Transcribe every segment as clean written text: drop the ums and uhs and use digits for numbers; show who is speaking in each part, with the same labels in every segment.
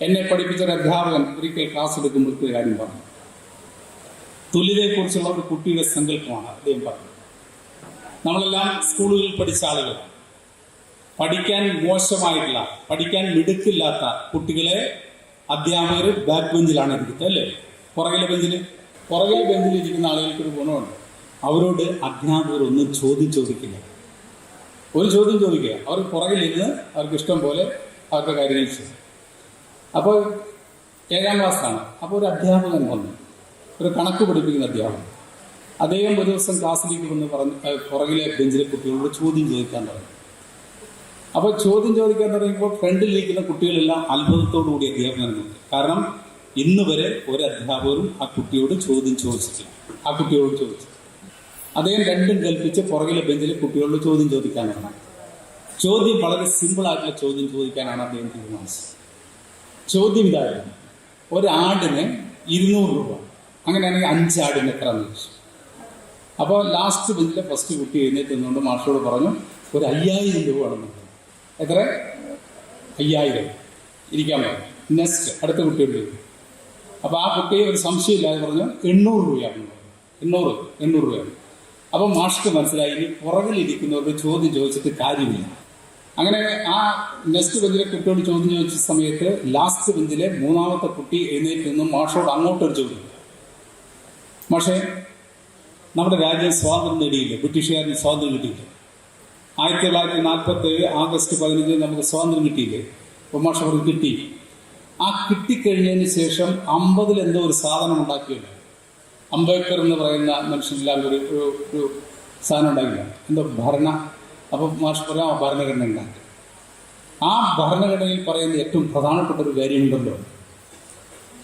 Speaker 1: എന്നെ പഠിപ്പിച്ച ഒരു അധ്യാപകൻ ഒരിക്കൽ ക്ലാസ് എടുക്കുമ്പോൾ ഒരു കാര്യം പറഞ്ഞു. തുല്യതയെക്കുറിച്ചുള്ള ഒരു കുട്ടിയുടെ സങ്കല്പമാണ് അദ്ദേഹം പറഞ്ഞത്. നമ്മളെല്ലാം സ്കൂളുകളിൽ പഠിച്ച ആളുകളാണ്. പഠിക്കാൻ മോശമായിട്ടുള്ള, പഠിക്കാൻ മിടുക്കില്ലാത്ത കുട്ടികളെ അധ്യാപകർ ബാക്ക് ബെഞ്ചിലാണ് ഇരിക്കുന്നത്, അല്ലേ? പുറകിലെ ബെഞ്ചിൽ ഇരിക്കുന്ന ആളുകൾക്കൊരു ഗുണമുണ്ട്. അവരോട് അധ്യാപകർ ഒന്നും ചോദിക്കില്ല. ഒരു ചോദ്യം ചോദിക്കുക, അവർ പുറകിലിരുന്ന് അവർക്ക് ഇഷ്ടം പോലെ അവരുടെ കാര്യങ്ങൾ ചെയ്യും. അപ്പോൾ 7ാം ക്ലാസ്സിലാണ്. അപ്പോൾ ഒരു അധ്യാപകൻ വന്നു, ഒരു കണക്ക് പഠിപ്പിക്കുന്ന അധ്യാപകൻ. അദ്ദേഹം ഒരു ദിവസം ക്ലാസ്സിലേക്ക് വന്ന് പുറകിലെ ബെഞ്ചിലെ കുട്ടികളോട് ചോദ്യം ചോദിക്കാൻ തുടങ്ങി. അപ്പോൾ ചോദ്യം ചോദിക്കാൻ തുടങ്ങിയപ്പോൾ ഫ്രണ്ടിലിരിക്കുന്ന കുട്ടികളെല്ലാം അത്ഭുതത്തോടുകൂടി അധ്യാപകനെ നോക്കി. കാരണം ഇന്ന് വരെ ഒരു അധ്യാപകരും ആ കുട്ടിയോട് ചോദ്യം ചോദിച്ചിട്ടില്ല. അദ്ദേഹം രണ്ടും കൽപ്പിച്ച് പുറകിലെ ബെഞ്ചിലെ കുട്ടികളോട് ചോദ്യം ചോദിക്കാനാണ്. ചോദ്യം വളരെ സിമ്പിളായിട്ടുള്ള ചോദ്യം ചോദിക്കാനാണ് അദ്ദേഹം തീരുമാനിച്ചത്. ചോദ്യം ഇതായിരുന്നു: ഒരാടിന് 200 രൂപ, അങ്ങനെയാണെങ്കിൽ 5 ആടിന് എത്ര എന്ന് ചോദിച്ചു. അപ്പോൾ ലാസ്റ്റ് ബെഞ്ചിലെ ഫസ്റ്റ് കുട്ടി എഴുന്നേറ്റ് നിന്നുകൊണ്ട് മാഷോട് പറഞ്ഞു, ഒരു 5000 രൂപ ആണെന്ന്. എത്ര? 5000. ഇരിക്കാൻ പറഞ്ഞു. നെക്സ്റ്റ് അടുത്ത കുട്ടിയോട് ചോദിച്ചു. അപ്പോൾ ആ കുട്ടി ഒരു സംശയമില്ലാതെ പറഞ്ഞു 800 രൂപയാണെന്ന് പറഞ്ഞു. 800 രൂപയാണ്. അപ്പോൾ മാഷ്ക്ക് മനസ്സിലായി, ഇനി പുറകിലിരിക്കുന്നവർക്ക് ചോദ്യം ചോദിച്ചിട്ട് കാര്യമില്ല. അങ്ങനെ ആ നെക്സ്റ്റ് ബെഞ്ചിലെ കുട്ടിയോട് ചോദ്യം ചോദിച്ച സമയത്ത് ലാസ്റ്റ് ബെഞ്ചിലെ 3ാമത്തെ കുട്ടി എഴുന്നേറ്റ് നിന്നും മാഷോട് അങ്ങോട്ടൊരു ചോദ്യം: മാഷേ, നമ്മുടെ രാജ്യം സ്വാതന്ത്ര്യം നേടിയില്ലേ? ബ്രിട്ടീഷുകാരന് സ്വാതന്ത്ര്യം കിട്ടിയില്ലേ? 1947 ആഗസ്റ്റ് 15 നമുക്ക് സ്വാതന്ത്ര്യം കിട്ടിയില്ലേ? അപ്പോൾ മാഷ അവർക്ക് കിട്ടി. ആ കിട്ടിക്കഴിഞ്ഞതിന് ശേഷം 50 എന്തോ ഒരു സാധനം ഉണ്ടാക്കിയില്ല. അംബേദ്കർ എന്ന് പറയുന്ന മനുഷ്യനില്ലാതെ ഒരു സാധനം ഉണ്ടാക്കില്ല, എന്തോ അപ്പോൾ മാഷ് പറയാം, ആ ഭരണഘടന ഉണ്ടാക്കി. ആ ഭരണഘടനയിൽ പറയുന്ന ഏറ്റവും പ്രധാനപ്പെട്ട ഒരു കാര്യമുണ്ടല്ലോ.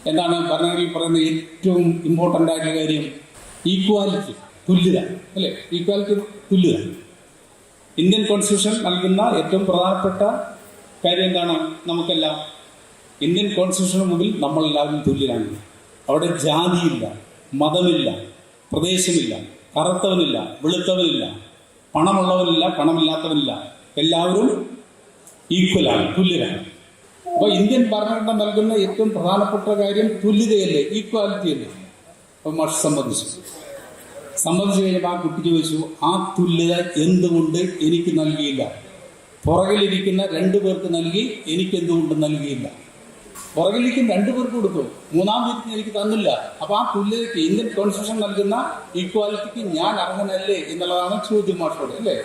Speaker 1: എന്താണ് ഭരണഘടനയിൽ പറയുന്ന ഏറ്റവും ഇമ്പോർട്ടൻ്റ് ആയിട്ടുള്ള കാര്യം? ഈക്വാലിറ്റി, തുല്യത, അല്ലേ? ഈക്വാലിറ്റി, തുല്യത. ഇന്ത്യൻ കോൺസ്റ്റിറ്റ്യൂഷൻ നൽകുന്ന ഏറ്റവും പ്രധാനപ്പെട്ട കാര്യം എന്താണ്? നമുക്കെല്ലാം ഇന്ത്യൻ കോൺസ്റ്റിറ്റ്യൂഷന് മുമ്പിൽ നമ്മളെല്ലാവരും തുല്യരാണ്. അവിടെ ജാതിയില്ല, മതമില്ല, പ്രദേശമില്ല, കറുത്തവനില്ല, വെളുത്തവനില്ല, പണമുള്ളവനില്ല, പണമില്ലാത്തവനില്ല, എല്ലാവരും ഈക്വലാണ്, തുല്യരാണ്. അപ്പോൾ ഇന്ത്യൻ ഭരണഘടന നൽകുന്ന ഏറ്റവും പ്രധാനപ്പെട്ട കാര്യം തുല്യതയല്ലേ, ഈക്വാലിറ്റി അല്ലേ? അപ്പോൾ മാഷ് സംബന്ധിച്ചു കഴിഞ്ഞപ്പോൾ ആ കുട്ടി ചോദിച്ചു, ആ തുല്യത എന്തുകൊണ്ട് എനിക്ക് നൽകിയില്ല? പുറകിലിരിക്കുന്ന 2 പേർക്ക് നൽകി, എനിക്കെന്തുകൊണ്ട് നൽകിയില്ല? പുറകിലിരിക്കുന്ന 2 പേർക്ക് കൊടുത്തു, 3ാം പേർക്ക് എനിക്ക് തന്നില്ല. അപ്പോൾ ആ തുല്യതയ്ക്ക്, ഇന്ത്യൻ കോൺസ്റ്റിറ്റ്യൂഷൻ നൽകുന്ന ഈക്വാലിറ്റിക്ക് ഞാൻ അർഹനല്ലേ എന്നുള്ളതാണ് ചോദ്യം മാഷോട്, അല്ലേ?